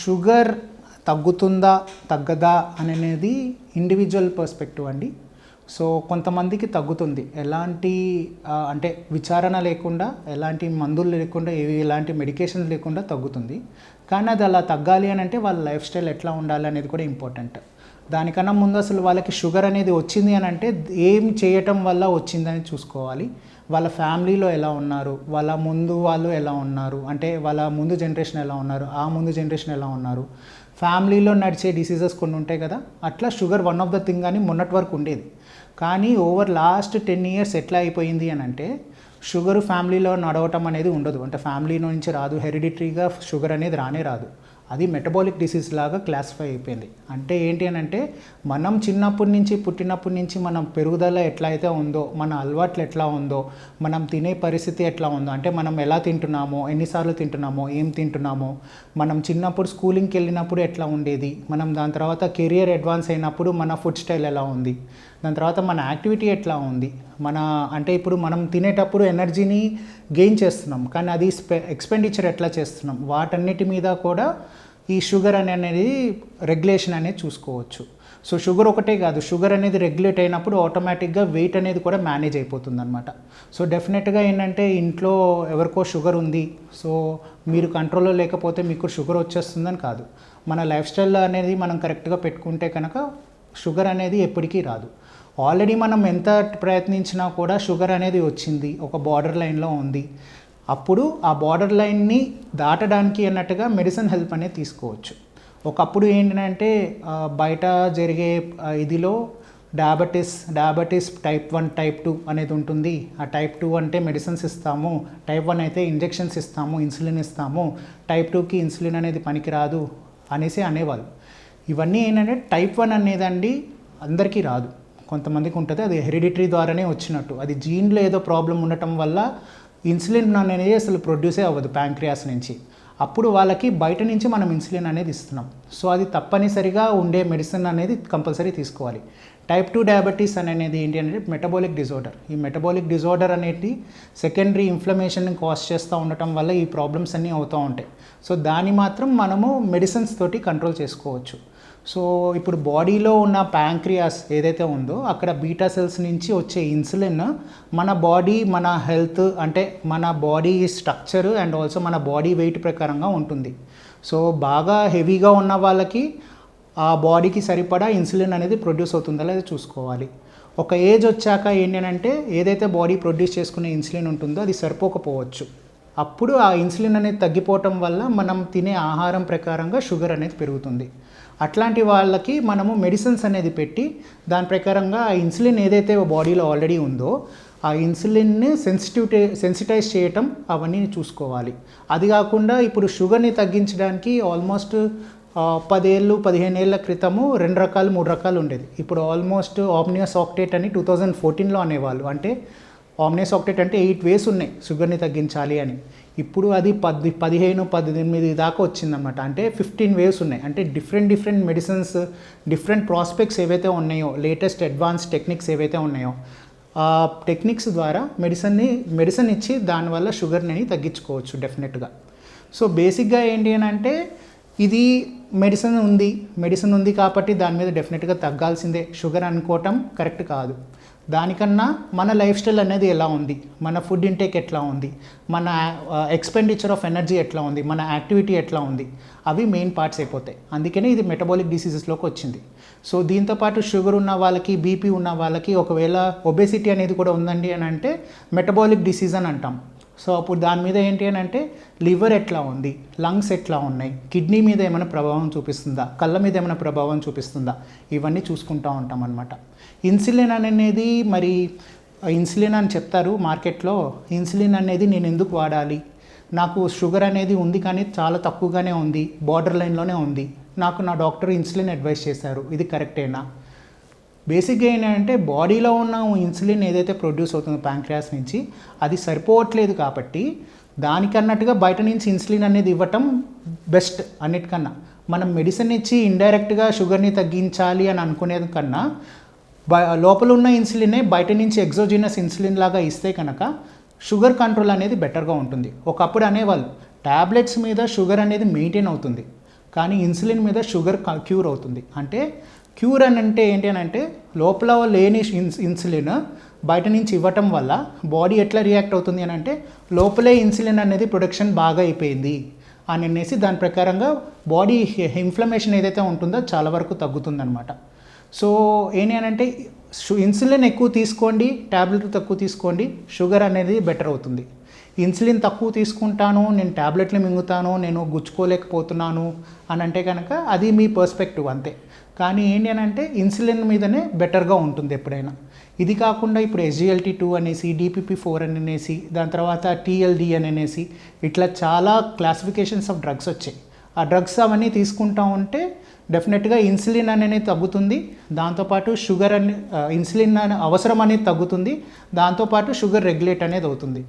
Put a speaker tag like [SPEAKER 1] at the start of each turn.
[SPEAKER 1] Sugar తగ్గుతుందా తగ్గదా అనేది ఇండివిజువల్ పర్స్పెక్టివ్ అండి. సో కొంతమందికి తగ్గుతుంది, ఎలాంటి అంటే విచారణ లేకుండా, ఎలాంటి మందులు లేకుండా, ఎలాంటి మెడికేషన్ లేకుండా తగ్గుతుంది. కానీ అది అలా తగ్గాలి అని అంటే వాళ్ళ లైఫ్ స్టైల్ ఎట్లా ఉండాలి అనేది కూడా ఇంపార్టెంట్. దానికన్నా ముందు అసలు వాళ్ళకి షుగర్ అనేది వచ్చింది అని అంటే ఏం చేయటం వల్ల వచ్చిందని చూసుకోవాలి. వాళ్ళ ఫ్యామిలీలో ఎలా ఉన్నారు, వాళ్ళ ముందు వాళ్ళు ఎలా ఉన్నారు, అంటే వాళ్ళ ముందు జనరేషన్ ఎలా ఉన్నారు, ఆ ముందు జనరేషన్ ఎలా ఉన్నారు, ఫ్యామిలీలో నడిచే డిసీజెస్ కొన్ని ఉంటాయి కదా. అట్లా sugar one of the thing అని మొన్నటి వరకు ఉండేది. కానీ ఓవర్ లాస్ట్ 10 years ఎట్లా అయిపోయింది అని అంటే షుగర్ ఫ్యామిలీలో నడవటం అనేది ఉండదు. అంటే ఫ్యామిలీ నుంచి రాదు, హెరిడిటరీగా షుగర్ అనేది రాదు. అది మెటబాలిక్ డిసీజ్ లాగా క్లాసిఫై అయిపోయింది. అంటే ఏంటి అని అంటే మనం చిన్నప్పటి నుంచి, పుట్టినప్పటి నుంచి మనం పెరుగుదల ఎట్లా అయితే ఉందో, మన అలవాట్లు ఎట్లా ఉందో, మనం తినే పరిస్థితి ఎట్లా ఉందో, అంటే మనం ఎలా తింటున్నామో, ఎన్నిసార్లు తింటున్నామో, ఏం తింటున్నామో, మనం చిన్నప్పుడు స్కూలింగ్కి వెళ్ళినప్పుడు ఎట్లా ఉండేది, మనం దాని తర్వాత కెరియర్ అడ్వాన్స్ అయినప్పుడు మన ఫుడ్ స్టైల్ ఎలా ఉంది, దాని తర్వాత మన యాక్టివిటీ ఎట్లా ఉంది, అంటే ఇప్పుడు మనం తినేటప్పుడు ఎనర్జీని గెయిన్ చేస్తున్నాం, కానీ అది ఎక్స్పెండిచర్ ఎట్లా చేస్తున్నాం, వాటన్నిటి మీద కూడా ఈ షుగర్ అనేది రెగ్యులేషన్ అనేది చూసుకోవచ్చు. సో షుగర్ ఒకటే కాదు, షుగర్ అనేది రెగ్యులేట్ అయినప్పుడు ఆటోమేటిక్గా వెయిట్ అనేది కూడా మేనేజ్ అయిపోతుంది అనమాట. సో డెఫినెట్గా ఏంటంటే ఇంట్లో ఎవరికో షుగర్ ఉంది, సో మీరు కంట్రోల్లో లేకపోతే మీకు షుగర్ వచ్చేస్తుందని కాదు. మన లైఫ్ స్టైల్ అనేది మనం కరెక్ట్గా పెట్టుకుంటే కనుక షుగర్ అనేది ఎప్పటికీ రాదు. ఆల్రెడీ మనం ఎంత ప్రయత్నించినా కూడా షుగర్ అనేది వచ్చింది, ఒక బార్డర్ లైన్లో ఉంది, అప్పుడు ఆ బార్డర్ లైన్ని దాటడానికి అన్నట్టుగా మెడిసిన్ హెల్ప్ అనేది తీసుకోవచ్చు. ఒకప్పుడు ఏంటంటే బయట జరిగే ఇదిలో డయాబెటీస్ టైప్ 1 టైప్ 2 అనేది ఉంటుంది. ఆ టైప్ 2 అంటే మెడిసిన్స్ ఇస్తాము, టైప్ 1 అయితే ఇంజెక్షన్స్ ఇస్తాము, ఇన్సులిన్ ఇస్తాము, టైప్ 2కి ఇన్సులిన్ అనేది పనికిరాదు అనేసి అనేవాళ్ళు. ఇవన్నీ ఏంటంటే టైప్ 1 అనేదండి అందరికీ రాదు, కొంతమందికి ఉంటుంది, అది హెరిడిటరీ ద్వారానే వచ్చినట్టు. అది జీన్లో ఏదో ప్రాబ్లం ఉండటం వల్ల ఇన్సులిన్ అనేది అసలు ప్రొడ్యూసే అవ్వదు ప్యాంక్రియాస్ నుంచి. అప్పుడు వాళ్ళకి బయట నుంచి మనం ఇన్సులిన్ అనేది ఇస్తున్నాం. సో అది తప్పనిసరిగా ఉండే మెడిసిన్ అనేది కంపల్సరీ తీసుకోవాలి. టైప్ 2 డయాబెటీస్ అనేది ఏంటి అంటే మెటబాలిక్ డిజార్డర్. ఈ మెటబాలిక్ డిజార్డర్ అనేది సెకండరీ ఇన్ఫ్లమేషన్ని కాజ్ చేస్తూ ఉండటం వల్ల ఈ ప్రాబ్లమ్స్ అన్నీ అవుతూ ఉంటాయి. సో దాన్ని మాత్రం మనము మెడిసిన్స్ తోటి కంట్రోల్ చేసుకోవచ్చు. సో ఇప్పుడు బాడీలో ఉన్న ప్యాంక్రియాస్ ఏదైతే ఉందో అక్కడ బీటా సెల్స్ నుంచి వచ్చే ఇన్సులిన్ మన బాడీ, మన హెల్త్, అంటే మన బాడీ స్ట్రక్చర్ అండ్ ఆల్సో మన బాడీ వెయిట్ ప్రకారంగా ఉంటుంది. సో బాగా హెవీగా ఉన్న వాళ్ళకి ఆ బాడీకి సరిపడా ఇన్సులిన్ అనేది ప్రొడ్యూస్ అవుతుందో లేదో చూసుకోవాలి. ఒక ఏజ్ వచ్చాక ఏంటంటే ఏదైతే బాడీ ప్రొడ్యూస్ చేసుకునే ఇన్సులిన్ ఉంటుందో అది సరిపోకపోవచ్చు. అప్పుడు ఆ ఇన్సులిన్ అనేది తగ్గిపోవటం వల్ల మనం తినే ఆహారం ప్రకారంగా షుగర్ అనేది పెరుగుతుంది. అట్లాంటి వాళ్ళకి మనము మెడిసిన్స్ అనేది పెట్టి దాని ప్రకారంగా ఆ ఇన్సులిన్ ఏదైతే బాడీలో ఆల్రెడీ ఉందో ఆ ఇన్సులిన్ని సెన్సిటైజ్ చేయటం అవన్నీ చూసుకోవాలి. అది కాకుండా ఇప్పుడు షుగర్ని తగ్గించడానికి ఆల్మోస్ట్ 10 ఏళ్ళు 15 ఏళ్ళ క్రితము 2 రకాలు 3 రకాలు ఉండేది. ఇప్పుడు ఆల్మోస్ట్ ఆమ్నియస్ ఆక్టేట్ అని 2014లో అనేవాళ్ళు. అంటే ఆమ్నియస్ ఆక్టేట్ అంటే 8 ways ఉన్నాయి షుగర్ని తగ్గించాలి అని. ఇప్పుడు అది 15-18 దాకా వచ్చిందన్నమాట. అంటే 15 ways ఉన్నాయి. అంటే డిఫరెంట్ మెడిసిన్స్, డిఫరెంట్ ప్రాస్పెక్ట్స్ ఏవైతే ఉన్నాయో, లేటెస్ట్ అడ్వాన్స్ టెక్నిక్స్ ఏవైతే ఉన్నాయో ఆ టెక్నిక్స్ ద్వారా మెడిసిన్ ఇచ్చి దానివల్ల షుగర్ని తగ్గించుకోవచ్చు డెఫినెట్గా. సో బేసిక్గా ఏంటి అని అంటే ఇది మెడిసిన్ ఉంది కాబట్టి దాని మీద డెఫినెట్గా తగ్గాల్సిందే షుగర్ అనుకోవటం కరెక్ట్ కాదు. దానికన్నా మన లైఫ్ స్టైల్ అనేది ఎలా ఉంది, మన ఫుడ్ ఇంటేక్ ఎట్లా ఉంది, మన ఎక్స్పెండిచర్ ఆఫ్ ఎనర్జీ ఎట్లా ఉంది, మన యాక్టివిటీ ఎట్లా ఉంది, అవి మెయిన్ పార్ట్స్ అయిపోతాయి. అందుకనే ఇది మెటబాలిక్ డిసీజెస్లోకి వచ్చింది. సో దీంతోపాటు షుగర్ ఉన్న వాళ్ళకి, బీపీ ఉన్న వాళ్ళకి, ఒకవేళ ఒబేసిటీ అనేది కూడా ఉందండి అని అంటే మెటబాలిక్ డిసీజ్ అని అంటాం. సో అప్పుడు దాని మీద ఏంటి అని అంటే లివర్ ఎట్లా ఉంది, లంగ్స్ ఎట్లా ఉన్నాయి, కిడ్నీ మీద ఏమైనా ప్రభావం చూపిస్తుందా, కళ్ళ మీద ఏమైనా ప్రభావం చూపిస్తుందా, ఇవన్నీ చూసుకుంటూ ఉంటాం అన్నమాట. ఇన్సులిన్ అనేది మరి ఇన్సులిన్ అని చెప్తారు మార్కెట్లో. ఇన్సులిన్ అనేది నేను ఎందుకు వాడాలి, నాకు షుగర్ అనేది ఉంది కానీ చాలా తక్కువగానే ఉంది, బార్డర్ లైన్లోనే ఉంది, నాకు నా డాక్టర్ ఇన్సులిన్ అడ్వైస్ చేశారు, ఇది కరెక్టేనా? బేసిక్గా ఏంటంటే బాడీలో ఉన్న ఇన్సులిన్ ఏదైతే ప్రొడ్యూస్ అవుతుందో ప్యాంక్రియాస్ నుంచి అది సరిపోవట్లేదు కాబట్టి దానికన్నట్టుగా బయట నుంచి ఇన్సులిన్ అనేది ఇవ్వటం బెస్ట్. అన్నిటికన్నా మనం మెడిసిన్ ఇచ్చి ఇండైరెక్ట్గా షుగర్ని తగ్గించాలి అని అనుకునేది కన్నా లోపల ఉన్న ఇన్సులినే బయట నుంచి ఎగ్జోజినస్ ఇన్సులిన్ లాగా ఇస్తే కనుక షుగర్ కంట్రోల్ అనేది బెటర్గా ఉంటుంది. ఒకప్పుడు అనేవాళ్ళు ట్యాబ్లెట్స్ మీద షుగర్ అనేది మెయింటైన్ అవుతుంది, కానీ ఇన్సులిన్ మీద షుగర్ క్యూర్ అవుతుంది. అంటే క్యూర్ అని అంటే ఏంటి అని అంటే లోపల లేని ఇన్సులిన్ బయట నుంచి ఇవ్వటం వల్ల బాడీ ఎట్లా రియాక్ట్ అవుతుంది అని అంటే లోపలే ఇన్సులిన్ అనేది ప్రొడక్షన్ బాగా అయిపోయింది అని అనేసి దాని ప్రకారంగా బాడీ ఇన్ఫ్లమేషన్ ఏదైతే ఉంటుందో చాలా వరకు తగ్గుతుందన్నమాట. సో ఏంటి అని అంటే ఇన్సులిన్ ఎక్కువ తీసుకోండి, ట్యాబ్లెట్ తక్కువ తీసుకోండి, షుగర్ అనేది బెటర్ అవుతుంది. ఇన్సులిన్ తక్కువ తీసుకుంటాను, నేను ట్యాబ్లెట్లు మింగుతాను, నేను గుచ్చుకోలేకపోతున్నాను అని అంటే కనుక అది మీ పర్స్పెక్టివ్ అంతే. కానీ ఏంటి అని అంటే ఇన్సులిన్ మీదనే బెటర్గా ఉంటుంది ఎప్పుడైనా. ఇది కాకుండా ఇప్పుడు SGLT2 అనేసి, DPP-4 అని అనేసి, దాని తర్వాత TLD అని అనేసి ఇట్లా చాలా క్లాసిఫికేషన్స్ ఆఫ్ డ్రగ్స్ వచ్చాయి. ఆ డ్రగ్స్ అవన్నీ తీసుకుంటా ఉంటే డెఫినెట్గా ఇన్సులిన్ అనేది తగ్గుతుంది, దాంతోపాటు షుగర్ అని ఇన్సులిన్ అవసరం అనేది తగ్గుతుంది, దాంతోపాటు షుగర్ రెగ్యులేట్ అనేది అవుతుంది.